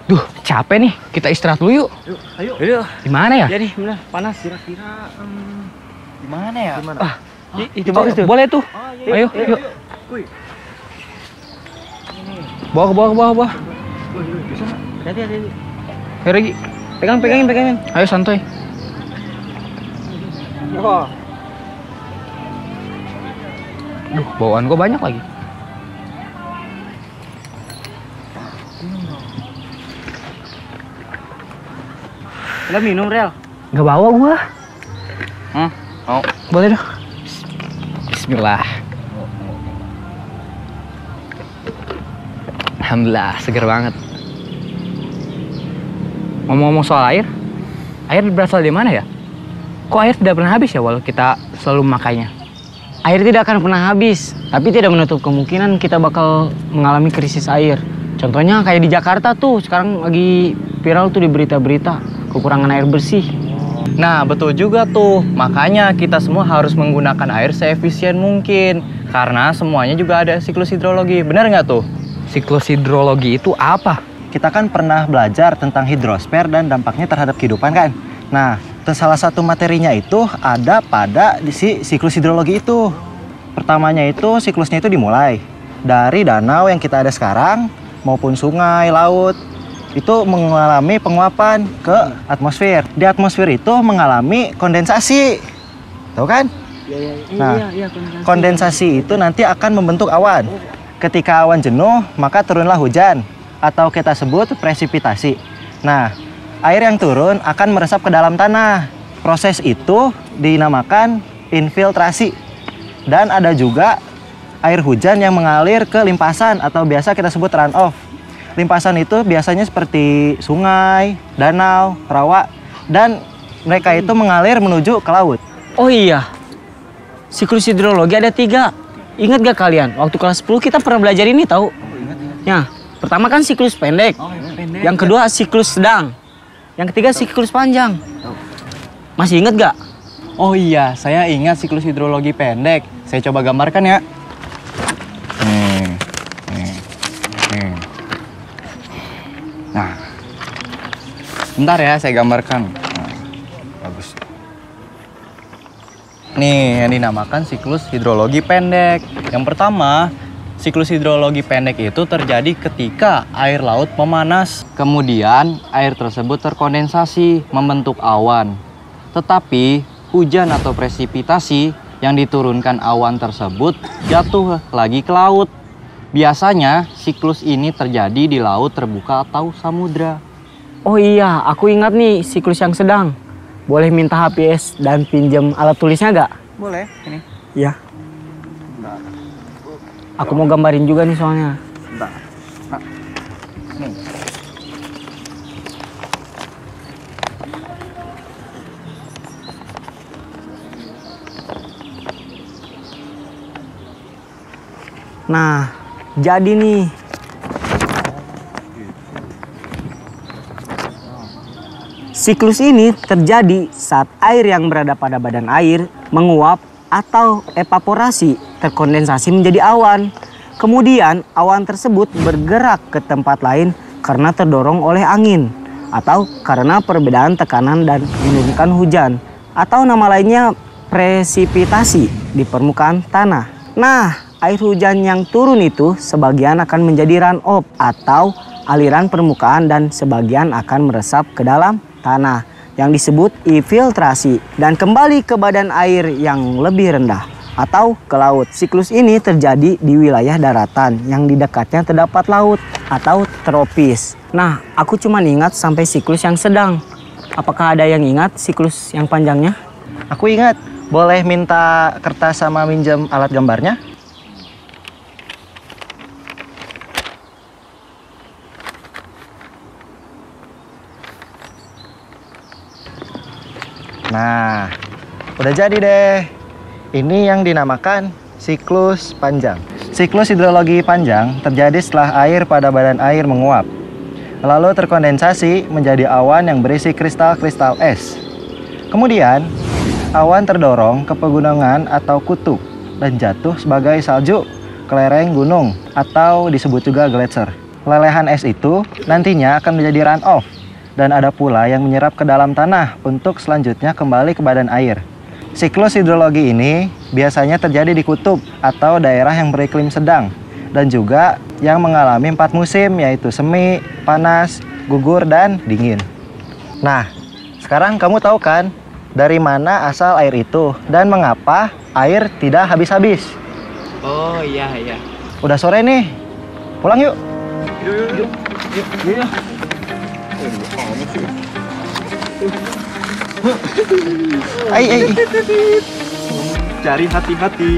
Duh, capek nih. Kita istirahat dulu yuk. Yuk, ayo. Yuk. Di mana ya? Ya nih, bener. Panas. Kira-kira di mana ya? Dimana? Itu bagus tuh. Boleh tuh. Ayo, yuk. Bawa ke bawah. Hati-hati. Ayo, Regi. Pegangin. Ayo, santai. Oh. Duh, bawaan gua banyak lagi. Udah minum, Rel? Gak bawa gua. Mau. Boleh dong. Bismillah. Alhamdulillah, seger banget. Ngomong-ngomong soal air berasal dari mana ya? Kok air tidak pernah habis ya walau kita selalu memakainya? Air tidak akan pernah habis, tapi tidak menutup kemungkinan kita bakal mengalami krisis air. Contohnya kayak di Jakarta tuh, sekarang lagi viral tuh di berita-berita, kekurangan air bersih. Nah, betul juga tuh. Makanya kita semua harus menggunakan air seefisien mungkin. Karena semuanya juga ada siklus hidrologi. Benar nggak tuh? Siklus hidrologi itu apa? Kita kan pernah belajar tentang hidrosfer dan dampaknya terhadap kehidupan kan? Nah, salah satu materinya itu ada pada si siklus hidrologi itu. Pertamanya itu siklusnya itu dimulai dari danau yang kita ada sekarang maupun sungai, laut. Itu mengalami penguapan ke atmosfer. Di atmosfer itu mengalami kondensasi. Tahu kan? Nah, kondensasi itu nanti akan membentuk awan. Ketika awan jenuh, maka turunlah hujan atau kita sebut presipitasi. Nah, air yang turun akan meresap ke dalam tanah. Proses itu dinamakan infiltrasi. Dan ada juga air hujan yang mengalir ke limpasan atau biasa kita sebut runoff. Limpasan itu biasanya seperti sungai, danau, rawa, dan mereka itu mengalir menuju ke laut. Oh iya, siklus hidrologi ada 3. Ingat gak kalian? Waktu kelas 10 kita pernah belajar ini tahu? Ya, pertama kan siklus pendek. Yang kedua siklus sedang. Yang ketiga siklus panjang. Masih ingat gak? Oh iya, saya ingat siklus hidrologi pendek. Saya coba gambarkan ya. Nah, bentar ya, saya gambarkan. Nah, bagus. Nih, yang dinamakan siklus hidrologi pendek. Yang pertama, siklus hidrologi pendek itu terjadi ketika air laut memanas. Kemudian, air tersebut terkondensasi, membentuk awan. Tetapi, hujan atau presipitasi yang diturunkan awan tersebut jatuh lagi ke laut. Biasanya, siklus ini terjadi di laut terbuka atau samudra. Oh iya, aku ingat nih siklus yang sedang. Boleh minta HPS dan pinjam alat tulisnya gak? Boleh, ini. Iya. Aku mau gambarin juga nih soalnya. Bentar. Nah, nih. Nah, jadi nih. Siklus ini terjadi saat air yang berada pada badan air menguap atau evaporasi, terkondensasi menjadi awan. Kemudian awan tersebut bergerak ke tempat lain karena terdorong oleh angin atau karena perbedaan tekanan dan menurunkan hujan atau nama lainnya presipitasi di permukaan tanah. Nah, air hujan yang turun itu sebagian akan menjadi runoff atau aliran permukaan dan sebagian akan meresap ke dalam tanah yang disebut infiltrasi dan kembali ke badan air yang lebih rendah atau ke laut. Siklus ini terjadi di wilayah daratan yang di dekatnya terdapat laut atau tropis. Nah, aku cuma ingat sampai siklus yang sedang. Apakah ada yang ingat siklus yang panjangnya? Aku ingat. Boleh minta kertas sama minjem alat gambarnya? Nah, udah jadi deh. Ini yang dinamakan siklus panjang. Siklus hidrologi panjang terjadi setelah air pada badan air menguap, lalu terkondensasi menjadi awan yang berisi kristal-kristal es. Kemudian, awan terdorong ke pegunungan atau kutub dan jatuh sebagai salju ke lereng gunung atau disebut juga gletser. Lelehan es itu nantinya akan menjadi runoff dan ada pula yang menyerap ke dalam tanah untuk selanjutnya kembali ke badan air. Siklus hidrologi ini biasanya terjadi di kutub atau daerah yang beriklim sedang dan juga yang mengalami 4 musim yaitu semi, panas, gugur, dan dingin. Nah, sekarang kamu tahu kan dari mana asal air itu dan mengapa air tidak habis-habis? Oh iya. Udah sore nih, pulang yuk. Ay. Cari hati-hati.